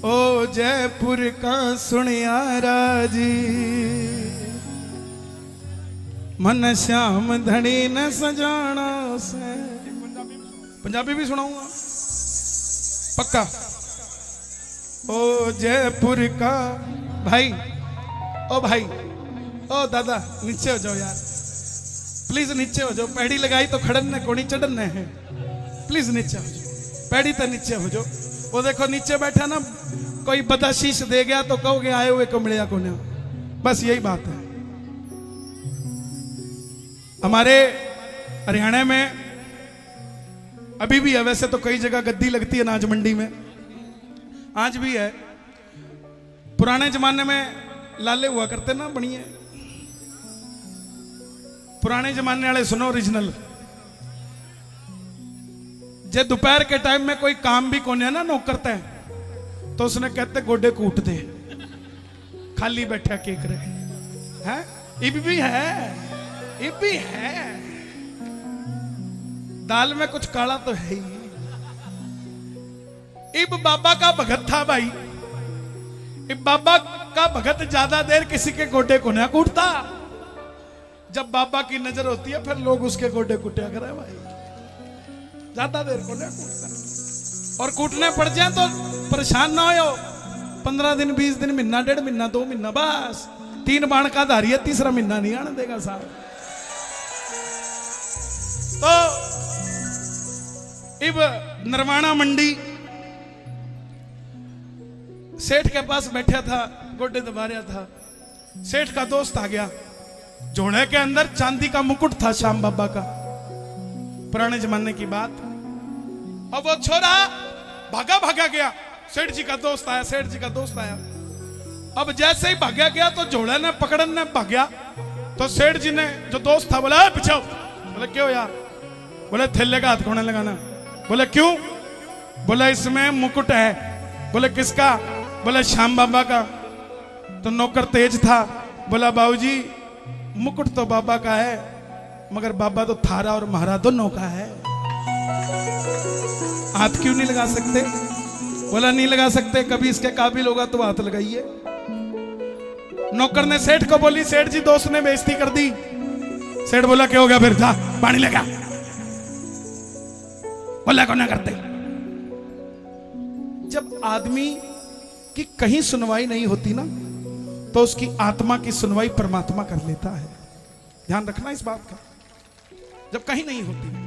ओ जयपुर का सुनियारा जी, मन श्याम धनी न सजाना से। पंजाबी भी सुनाऊंगा पक्का। ओ जयपुर का भाई, ओ भाई, ओ दादा नीचे हो जाओ यार, प्लीज नीचे हो जाओ। पैड़ी लगाई तो खड़न कोनी चढ़ने है, प्लीज नीचे हो जाओ, पैड़ी तो नीचे हो जाओ। वो देखो नीचे बैठा ना, कोई बदशीश दे गया तो कहोगे आए हुए को मिलिया को ना, बस यही बात है। हमारे हरियाणा में अभी भी है, वैसे तो कई जगह गद्दी लगती है अनाज मंडी में, आज भी है। पुराने जमाने में लाले हुआ करते ना बनिए, पुराने जमाने वाले सुनो ओरिजिनल। जे दोपहर के टाइम में कोई काम भी कोने ना नौकर करते हैं तो उसने कहते गोडे कूट दे, खाली बैठा केक रहे हैं। इब भी है, इब भी है, दाल में कुछ काला तो है ही। इब बाबा का भगत था भाई, इब बाबा का भगत ज्यादा देर किसी के गोडे को ना कूटता। जब बाबा की नजर होती है फिर लोग उसके गोडे कुटिया करे भाई, ज्यादा देर को ना कूटता। और कूटने पड़ जाए तो परेशान ना हो, 15 दिन 20 दिन, महीना 1.5 महीना 2 महीना, बस 3 बाण का धारी है, तीसरा महीना नहीं आने देगा साहब। तो इब नरवाना मंडी सेठ के पास बैठा था, गोडे दबा रहा था। सेठ का दोस्त आ गया, जोड़े के अंदर चांदी का मुकुट था श्याम बाबा का, पुराने जमाने की बात। अब वो छोरा भागा भागा गया, सेठ जी का दोस्त आया, सेठ जी का दोस्त आया। अब जैसे ही भागा गया तो जोड़े ने पकड़ने भागा, तो सेठ जी ने जो दोस्त था बोला पीछे। बोले क्यों यार? बोले थैले का हाथ कोने लगाना। बोले क्यों? बोले इसमें मुकुट है। बोले किसका? बोले श्याम बाबा का। तो नौकर तेज था, बोला बाबूजी मुकुट तो बाबा का है, मगर बाबा तो थारा और महारा दोनों का है, हाथ क्यों नहीं लगा सकते? बोला नहीं लगा सकते, कभी इसके काबिल होगा तो हाथ लगाइए। नौकर ने सेठ को बोली, सेठ जी दोस्त ने बेइज्जती कर दी। सेठ बोला क्या हो गया? फिर जा पानी लेगा। बोला को ना करते। जब आदमी की कहीं सुनवाई नहीं होती ना, तो उसकी आत्मा की सुनवाई परमात्मा कर लेता है। ध्यान रखना इस बात का। जब कहीं नहीं होती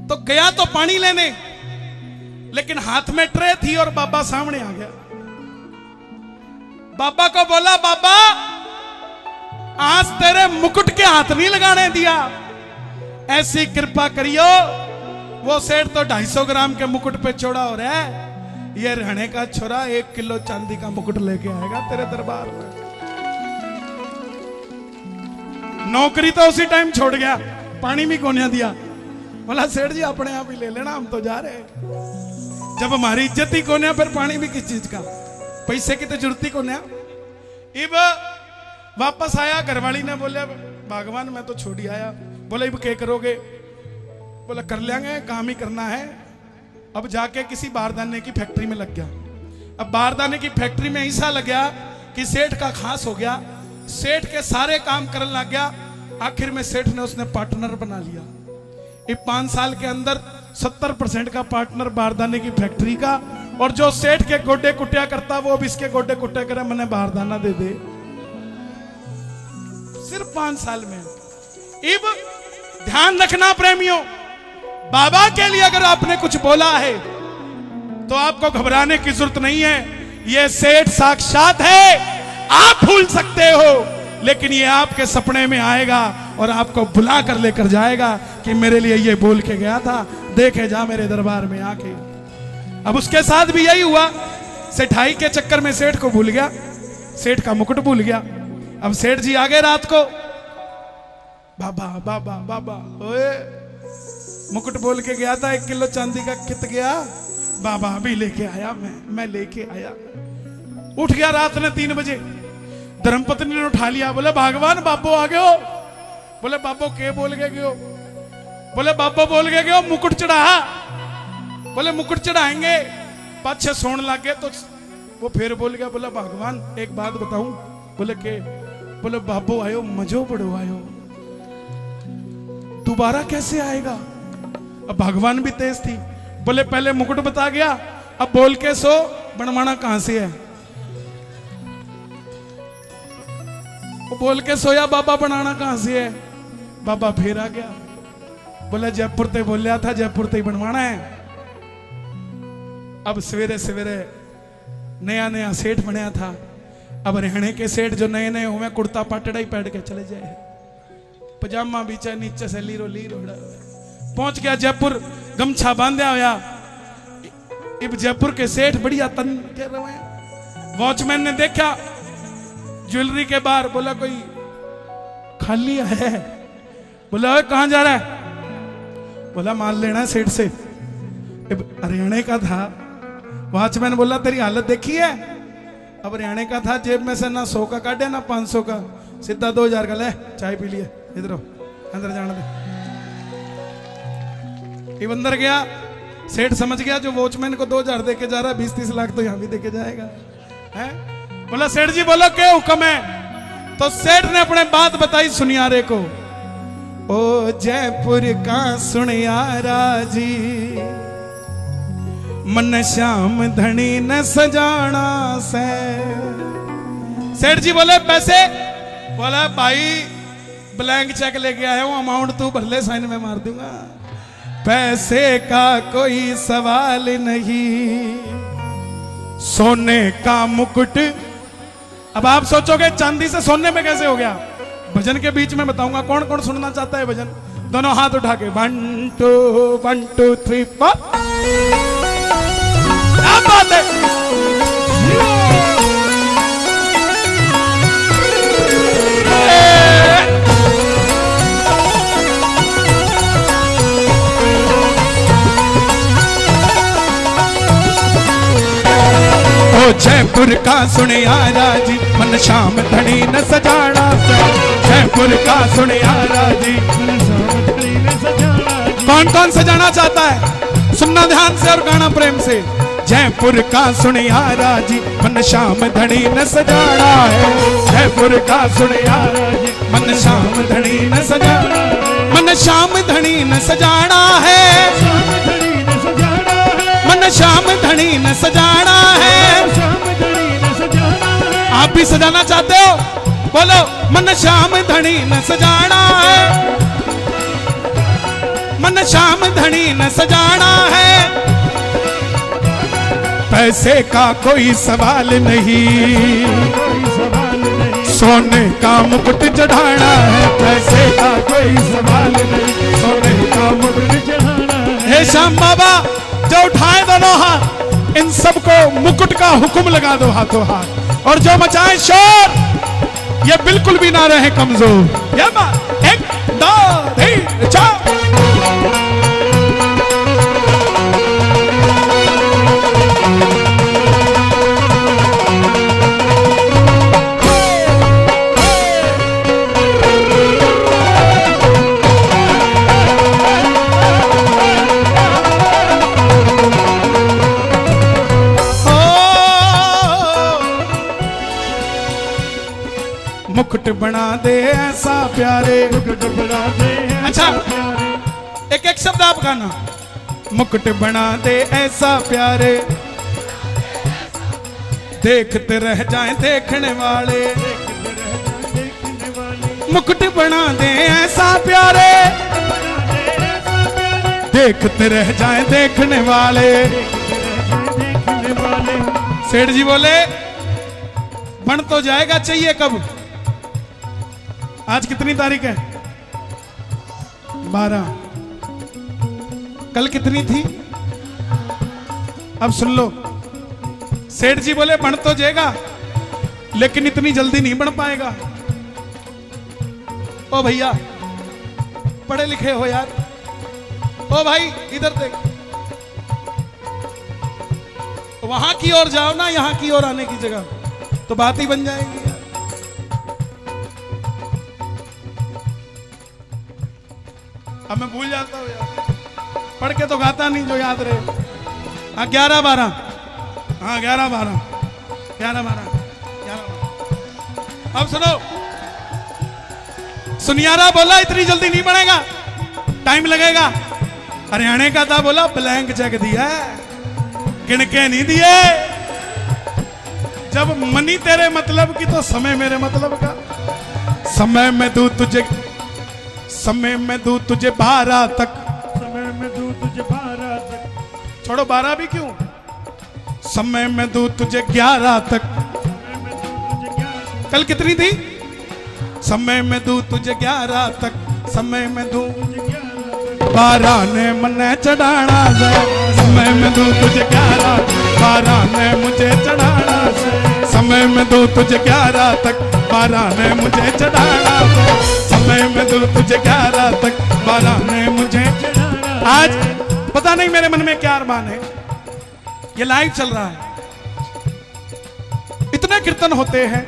तो गया तो पानी लेने, लेकिन हाथ में ट्रे थी और बाबा सामने आ गया। बाबा को बोला बाबा आज तेरे मुकुट के हाथ नहीं लगाने दिया, ऐसी कृपा करियो। वो सेठ तो 250 ग्राम के मुकुट पे चौड़ा हो रहा है, ये रहने का छोरा 1 किलो चांदी का मुकुट लेके आएगा तेरे दरबार में। नौकरी तो उसी टाइम छोड़ गया, पानी भी कोन्या दिया। बोला सेठ जी अपने आप ही ले लेना, हम तो जा रहे। जब हमारी इज्जत ही कोन्या, फिर पानी भी किस चीज का? पैसे की तो जरूरत ही कोन्या। इब वापस आया, घरवाली ने बोले भगवान मैं तो छोड़ ही आया। बोले इब क्या करोगे? बोला कर लेंगे, काम ही करना है। अब जाके किसी बारदाने की फैक्ट्री में लग गया। अब बारदाने की फैक्ट्री में ऐसा लग गया कि सेठ का खास हो गया, सेठ के सारे काम करने लग गया। आखिर में सेठ ने उसने पार्टनर बना लिया। ये 5 साल के अंदर 70% का पार्टनर बारदाने की फैक्ट्री का, और जो सेठ के गोडे कुटिया करता वो अब इसके गोडे कुटिया करे, मैंने बारदाना दे दे। सिर्फ 5 साल में। इब ध्यान रखना प्रेमियों, बाबा के लिए अगर आपने कुछ बोला है तो आपको घबराने की जरूरत नहीं है। यह सेठ साक्षात है, आप भूल सकते हो, लेकिन ये आपके सपने में आएगा और आपको बुला कर लेकर जाएगा कि मेरे लिए ये बोल के गया था, देखे जा मेरे दरबार में आके। अब उसके साथ भी यही हुआ, सेठाई के चक्कर में सेठ को भूल गया, सेठ का मुकुट भूल गया। अब सेठ जी आ गए रात को, बाबा बाबा बाबा, ओए मुकुट बोल के गया था, 1 किलो चांदी का कित गया? बाबा अभी लेके आया, मैं लेके आया। उठ गया रात ने 3 बजे, धर्मपत्नी ने उठा लिया। बोले भगवान बाबो आ गए हो। बोले बाबो के बोल के गयो? बोले बाबो बोल के गयो मुकुट चढ़ा। बोले मुकुट चढ़ाएंगे। पाछे सोने लगे तो वो फिर बोल गया, बोला भगवान एक बात बताऊं? बोले के? बोले बाबू आयो मजो बड़ो आयो, दोबारा कैसे आएगा? अब भगवान भी तेज थी, बोले पहले मुकुट बता गया, अब बोल के सो बनवाना कहां से है? वो बोल के सोया बाबा बनाना कहां से है? बाबा फिर आ गया, बोला जयपुर ते बोलिया था, जयपुर ते ही बनवाना है। अब सवेरे सवेरे नया नया सेठ बनया था, अब रहने के सेठ जो नए नए हुए कुर्ता पाटड़ा ही पहन के चले जाए, पजामा बीचा नीचे से लीरो लीरो पहुंच गया जयपुर, गमछा बांधा होया। अब जयपुर के सेठ बढ़िया तन के रहे। वॉचमैन ने देखा ज्वेलरी के बाहर, बोला कोई खाली है? बोला कहां जा रहा है? बोला माल लेना है सेठ से। हरियाणा का था। वॉचमैन बोला तेरी हालत देखी है? अब हरियाणा का था, जेब में से ना 100 का काटे ना 500 का, सीधा 2000 का ले, चाय पी लिए, इधर अंदर जाने दे। ये अंदर गया, सेठ समझ गया जो वॉचमैन को 2000 दे के जा रहा है, 20-30 लाख तो यहां भी दे के जाएगा है? बोला सेठ जी बोलो क्या हुक्म है? तो सेठ ने अपने बात बताई सुनियारे को। ओ जयपुर का सुनियारा जी, मन श्याम धनी न सजाना से। सेठ जी बोले पैसे? बोला भाई ब्लैंक चेक लेके आया हूं, अमाउंट तू भर ले, साइन में मार दूंगा, पैसे का कोई सवाल नहीं, सोने का मुकुट। अब आप सोचोगे चांदी से सोने में कैसे हो गया? भजन के बीच में बताऊंगा। कौन कौन सुनना चाहता है भजन? दोनों हाथ उठा के 1 2 3 4। क्या बात है? जयपुर का सुनियारा जी, मन श्याम धनी न सजाना से। जयपुर का सुनियारा जी, मन श्याम धनी न सजाना। कौन कौन सजाना चाहता है? सुनना ध्यान से और गाना प्रेम से। जयपुर का सुनियारा जी, मन श्याम धनी न सजाना है। जयपुर का सुनियारा जी, मन श्याम धनी न सजाना, मन श्याम धनी न सजाना है, मन श्याम धनी न सजाना है। आप भी सजाना चाहते हो? बोलो मन श्याम धनी न सजाना है, मन श्याम धनी न सजाना है। पैसे का कोई सवाल नहीं, सोने का मुकुट चढ़ाना है। पैसे का कोई सवाल नहीं, सोने का मुकुट चढ़ाना है। हे श्याम बाबा जो उठाए दोनों हाथ, इन सबको मुकुट का हुक्म लगा दो हाथों हाथ, और जो मचाए शोर ये बिल्कुल भी ना रहे कमजोर। ये बात 1 2 3 4। मुकुट बना दे ऐसा प्यारे, मुकुट बना दे। अच्छा एक एक शब्द आप गाना। मुकुट बना दे ऐसा प्यारे, देखते रह जाएं देखने वाले। मुकुट बना दे ऐसा प्यारे, देखते रह जाएं देखने वाले। सेठ जी बोले बन तो जाएगा, चाहिए कब? आज कितनी तारीख है? 12। कल कितनी थी? अब सुन लो। सेठ जी बोले बन तो जाएगा, लेकिन इतनी जल्दी नहीं बन पाएगा। ओ भैया पढ़े लिखे हो यार, ओ भाई इधर देख, वहां की ओर जाओ ना, यहां की ओर आने की जगह, तो बात ही बन जाएगी यार। अब मैं भूल जाता हूँ यार, पढ़ के तो गाता नहीं जो याद रहे। हाँ 11 12 हाँ 11-12। अब सुनो, सुनियारा बोला इतनी जल्दी नहीं बढ़ेगा, टाइम लगेगा। हरियाणे का था बोला ब्लैंक चेक दिया, गिन के नहीं दिए। जब मनी तेरे मतलब की तो समय मेरे मतलब का। समय में दूं तुझे 12 तक, समय में दूं तुझे 12 तक, छोड़ो 12 भी क्यों, समय में दूं तुझे 11 तक। कल कितनी थी, समय में दूं तुझे 11 तक, समय में दूं 12 ने मने चढ़ाना से, समय में दूं तुझे 11, 12 ने मुझे चढ़ाना से, समय में दूं तुझे 11 तक, 12 ने मुझे चढ़ाना से, समय में दूं तुझे 11 तक, 12 ने मुझे चढ़ाना। आज पता नहीं मेरे मन में क्या अरमान है, ये लाइव चल रहा है, इतने कीर्तन होते हैं,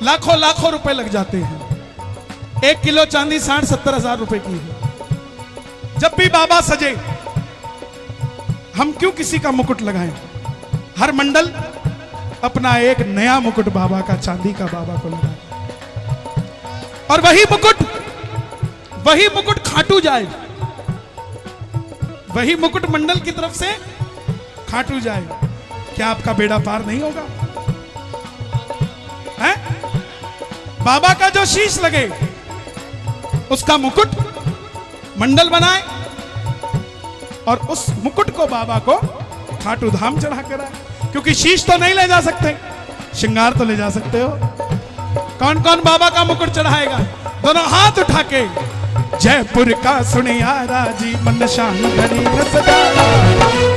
लाखों लाखों रुपए लग जाते हैं। 1 किलो चांदी 60-70 हजार रुपए की है। जब भी बाबा सजे, हम क्यों किसी का मुकुट लगाएं? हर मंडल अपना एक नया मुकुट बाबा का, चांदी का बाबा को लगाए, और वही मुकुट खाटू जाए, वही मुकुट मंडल की तरफ से खाटू जाए। क्या आपका बेड़ा पार नहीं होगा? है? बाबा का जो शीश लगे उसका मुकुट मंडल बनाए, और उस मुकुट को बाबा को खाटू धाम चढ़ा कर आए। क्योंकि शीश तो नहीं ले जा सकते, श्रृंगार तो ले जा सकते हो। कौन कौन बाबा का मुकुट चढ़ाएगा? दोनों हाथ उठा के, जयपुर का सुनियारा जी मन शान घड़ी न सजाना,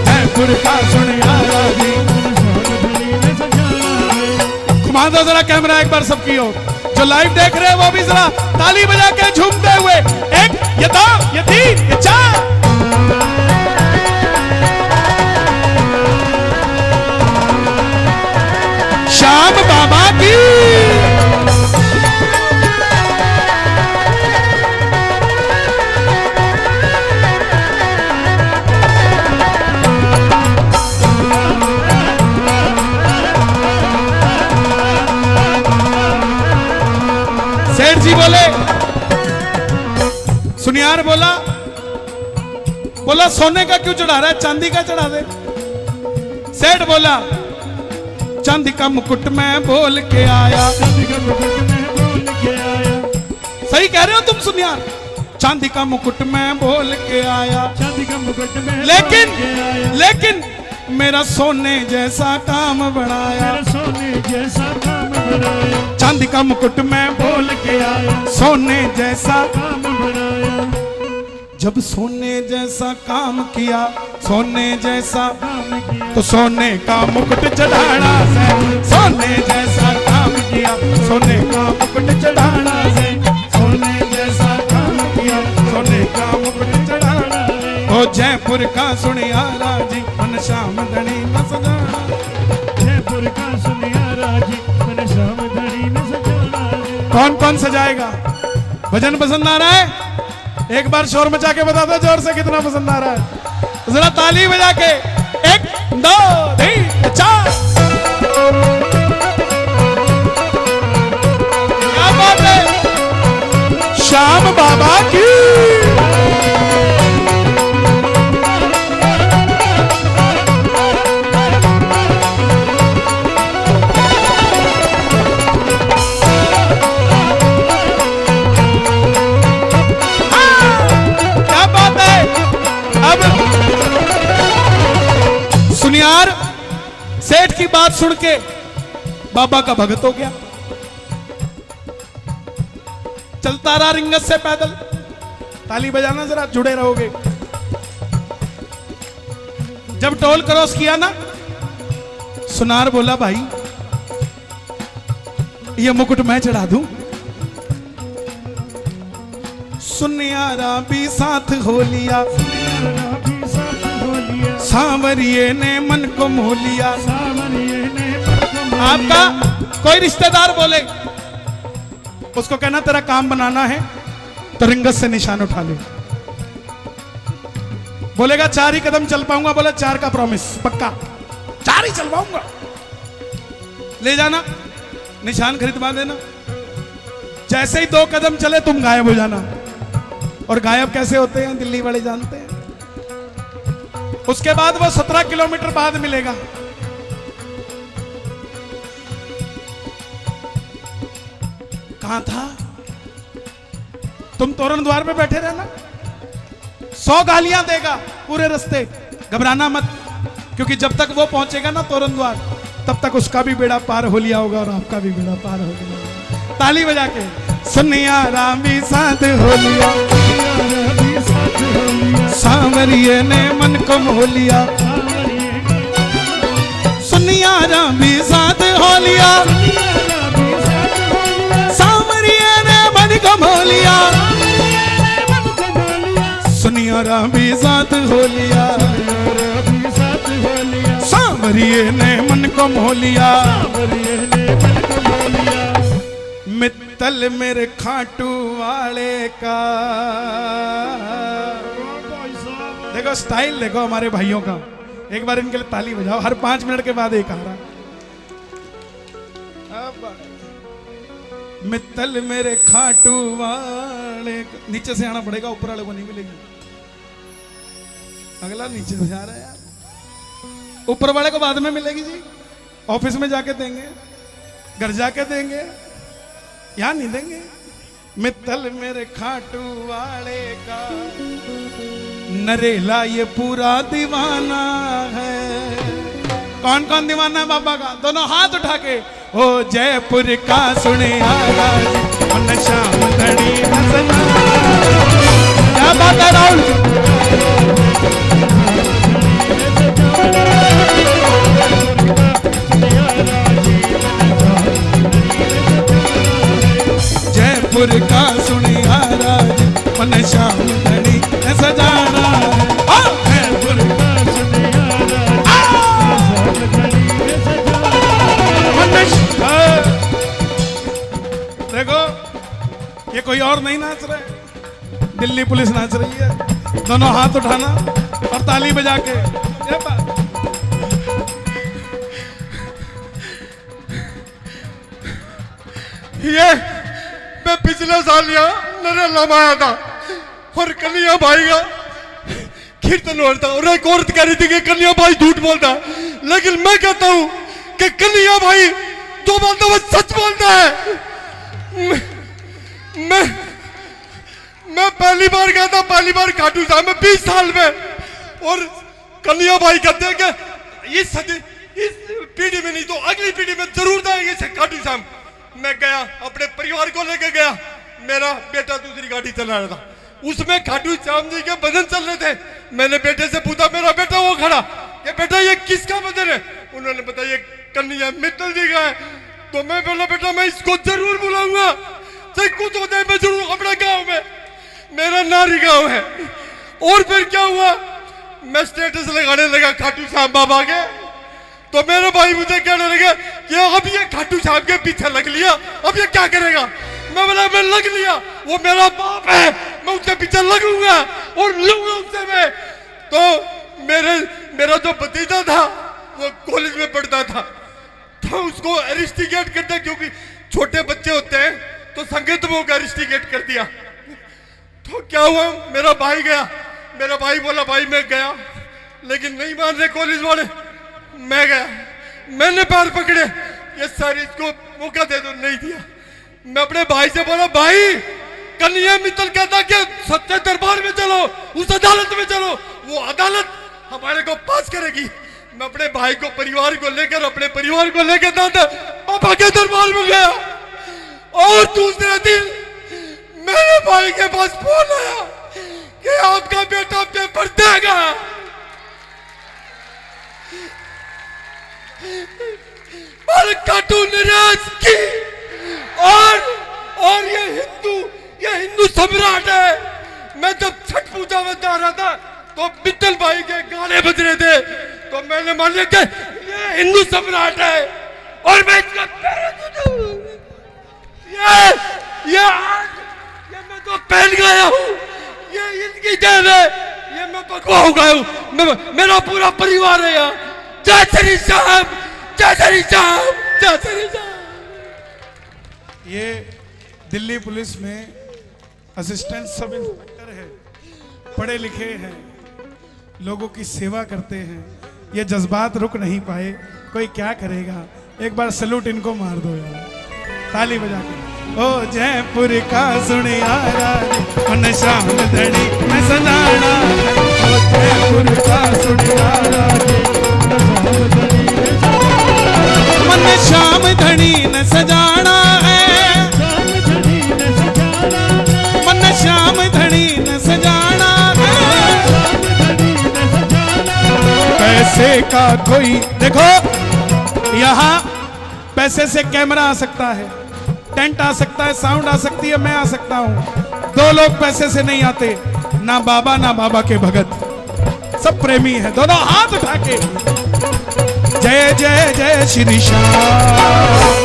जयपुर का सुनियारा जी मन शान घड़ी न सजाना। घुमा दो जरा कैमरा एक बार सबकी ओर, जो लाइव देख रहे हैं वो भी जरा ताली बजा के झूमते हुए, 1 ये 2 ये 3 ये 4। श्याम बाबा की सेठ जी बोले, सुनियार बोला सोने का क्यों चढ़ा रहा है, चांदी का चढ़ा दे। सेठ बोला चांदी का मुकुट मैं बोल के आया, सही कह रहे हो तुम सुनियार, चांदी का मुकुट मैं बोल के आया, लेकिन मेरा सोने जैसा काम बनाया, चांदी का मुकुट मैं बोल के आया, सोने जैसा काम बनाया। जब सोने जैसा काम किया, सोने जैसा काम किया, तो सोने का मुकुट चढ़ाना है, सोने जैसा काम किया, सोने का मुकुट चढ़ाना है, सोने जैसा काम किया, सोने का मुकुट चढ़ाना है। ओ जयपुर का सुनियारा जी मन श्याम धनी न सजाना, जयपुर का सुनियारा जी मन श्याम धनी न सजाना। कौन कौन सजाएगा? भजन पसंद आ रहा है? एक बार शोर मचा के बता दो जोर से कितना पसंद आ रहा है, जरा ताली बजा के। 1 2 3 4। क्या बात है, श्याम बाबा की। सुनियार सेठ की बात सुन के बाबा का भगत हो गया, चलता रहा रिंगत से पैदल। ताली बजाना जरा, जुड़े रहोगे। जब टोल क्रॉस किया ना, सुनार बोला भाई ये मुकुट मैं चढ़ा दूं। सुनियारा भी साथ हो लिया, सांवरिये ने मन को मोह लिया। आपका कोई रिश्तेदार बोले, उसको कहना तेरा काम बनाना है तो रिंगत से निशान उठा ले। बोलेगा 4 ही कदम चल पाऊंगा, बोला 4 का प्रॉमिस पक्का, चार ही चलवाऊंगा। ले जाना, निशान खरीदवा देना। जैसे ही 2 कदम चले तुम गायब हो जाना। और गायब कैसे होते हैं दिल्ली वाले जानते हैं। उसके बाद वो 17 किलोमीटर बाद मिलेगा। कहां था? तुम तोरण द्वार पे बैठे रहना। 100 गालियां देगा पूरे रास्ते, घबराना मत, क्योंकि जब तक वो पहुंचेगा ना तोरण द्वार, तब तक उसका भी बेड़ा पार हो लिया होगा और आपका भी बेड़ा पार हो लिया होगा। ताली बजा के सुनिया रामी साथ हो लिया, सांवरिये ने मन को मोह लिया। सुनिया रामी साथ हो लिया, सांवरिये ने मन को मोह लिया। सुनिया रामी साथ हो लिया, सांवरिये ने मन को मोह लिया। मित्तल मेरे खाटू वाले का। देखो स्टाइल देखो हमारे भाइयों का। एक बार इनके लिए ताली बजाओ। हर 5 मिनट के बाद एक आ रहा। मित्तल मेरे खाटू वाले का। नीचे से आना पड़ेगा, ऊपर वाले को नहीं मिलेगी। अगला नीचे से जा रहा है यार। ऊपर वाले को बाद में मिलेगी जी, ऑफिस में जाके देंगे, घर जाके देंगे, यहां नहीं देंगे। मित्तल मेरे खाटू वाले का, नरेला ये पूरा दीवाना है। कौन कौन दीवाना है बाबा का? दोनों हाथ उठा के। ओ जयपुर का सुने आवाज, शाम घड़ी हंसना। क्या बात है राहुल? जयपुर का सुनिया राज, मन शाम घड़ी सजाना। जयपुर का सुनिया राज, देखो ये कोई और नहीं नाच रहे, दिल्ली पुलिस नाच रही है। दोनों हाथ उठाना और ताली बजा के। ये मैं पिछले साल यहाँ नरेला में आया था और कन्हैया भाई का कीर्तन हो रहा था और एक औरत कह रही थी कि कन्हैया भाई झूठ बोलता है, लेकिन मैं कहता हूँ कि कन्हैया भाई जो बोलता है वो सच बोलता है। मैं पहली बार गया था, पहली बार खाटू श्याम में 20 साल में, और कन्हैया भाई कहते हैं कि इस पीढ़ी में नहीं तो अगली पीढ़ी में जरूर जाएंगे खाटू श्याम। मैं गया, अपने परिवार को लेकर गया। मेरा बेटा दूसरी गाड़ी चला रहा था, उसमें खाटू श्याम जी के भजन चल रहे थे। मैंने बेटे से पूछा, मेरा बेटा वो खड़ा, कि बेटा ये किसका भजन है? उन्होंने बताया ये कन्हैया मित्तल जी का है। तो मैं बोला बेटा मैं इसको जरूर बुलाऊंगा, चाहे कुछ हो जाए मैं जरूर। अपने गांव में, मेरा नारी गांव है। और फिर क्या हुआ, मैं स्टेटस लगाने लगा खाटू श्याम बाबा के, तो मेरे भाई मुझे कहने लगे कि अब ये खाटू श्याम के पीछे लग लिया, अब ये क्या करेगा? मैं बोला मैं लग लिया, वो मेरा बाप है, मैं उसके पीछे लगूंगा और लूंगा उससे मैं। तो मेरा जो भतीजा था वो कॉलेज में पढ़ता था, तो उसको अरेस्टिकेट करता, क्योंकि छोटे बच्चे होते हैं तो संगीत में को अरेस्टिकेट कर दिया। तो क्या हुआ, मेरा भाई गया, मेरा भाई बोला भाई मैं गया, लेकिन नहीं मान रहे कॉलेज वाले। मैं गया, मैंने पैर पकड़े, ये सारी इसको मौका दे दो, नहीं दिया। मैं अपने भाई से बोला भाई कन्हैया मित्तल कहता कि सच्चे दरबार में चलो, उस अदालत में चलो, वो अदालत हमारे को पास करेगी। मैं अपने भाई को, परिवार को लेकर, अपने परिवार को लेकर दादा पापा के दरबार में गया, और दूसरे दिन मेरे भाई के पास फोन आया कि आपका बेटा पेपर देगा। और कार्टून राज की, और ये हिंदू सम्राट है। मैं जब छठ पूजा में जा रहा था तो मित्तल भाई के गाने बज रहे थे, तो मैंने मान लिया कि ये हिंदू सम्राट है, और मैं इसका ये मैं तो पहन गया हूँ, ये इनकी देन है, ये मैं पकवा हो गया हूँ। मेरा पूरा परिवार है यहाँ, जय श्री श्याम, जय श्री श्याम, जय श्री श्याम। ये दिल्ली पुलिस में असिस्टेंट सब इंस्पेक्टर है, पढ़े लिखे हैं, लोगों की सेवा करते हैं। ये जज्बात रुक नहीं पाए, कोई क्या करेगा। एक बार सैल्यूट इनको मार दो यार, ताली बजा के। ओ जयपुर का सुनिया मन श्याम धनी न सजाना, ओ जयपुर का सुनिया मन श्याम धनी न सजाना है, मन श्याम धनी न सजाना है। पैसे का कोई देखो, यहाँ पैसे से कैमरा आ सकता है, टेंट आ सकता है, साउंड आ सकती है, मैं आ सकता हूं। दो लोग पैसे से नहीं आते, ना बाबा ना बाबा के भगत, सब प्रेमी है। दोनों हाथ उठा के जय जय जय श्री श्याम।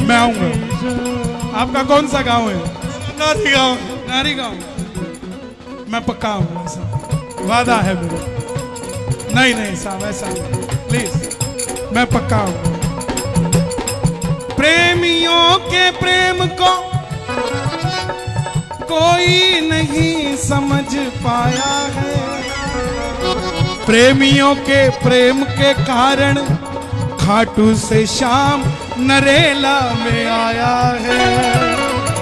मैं आऊंगा। आपका कौन सा गांव है? नारी गांव। नारी गांव। मैं पक्का आऊंगा, ऐसा वादा है मेरा। नहीं नहीं साहब, ऐसा नहीं, प्लीज, मैं पक्का आऊंगा। प्रेमियों के प्रेम को कोई नहीं समझ पाया है, प्रेमियों के प्रेम के कारण खाटू से श्याम नरेला में आया है।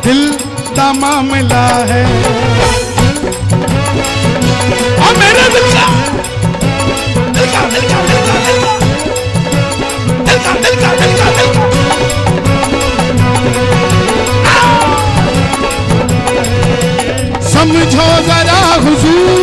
दिल का मामला है और मेरे दिल का दिल का दिल का दिल का दिल का दिल का दिल का दिल का दिल का समझो जरा हुजूर,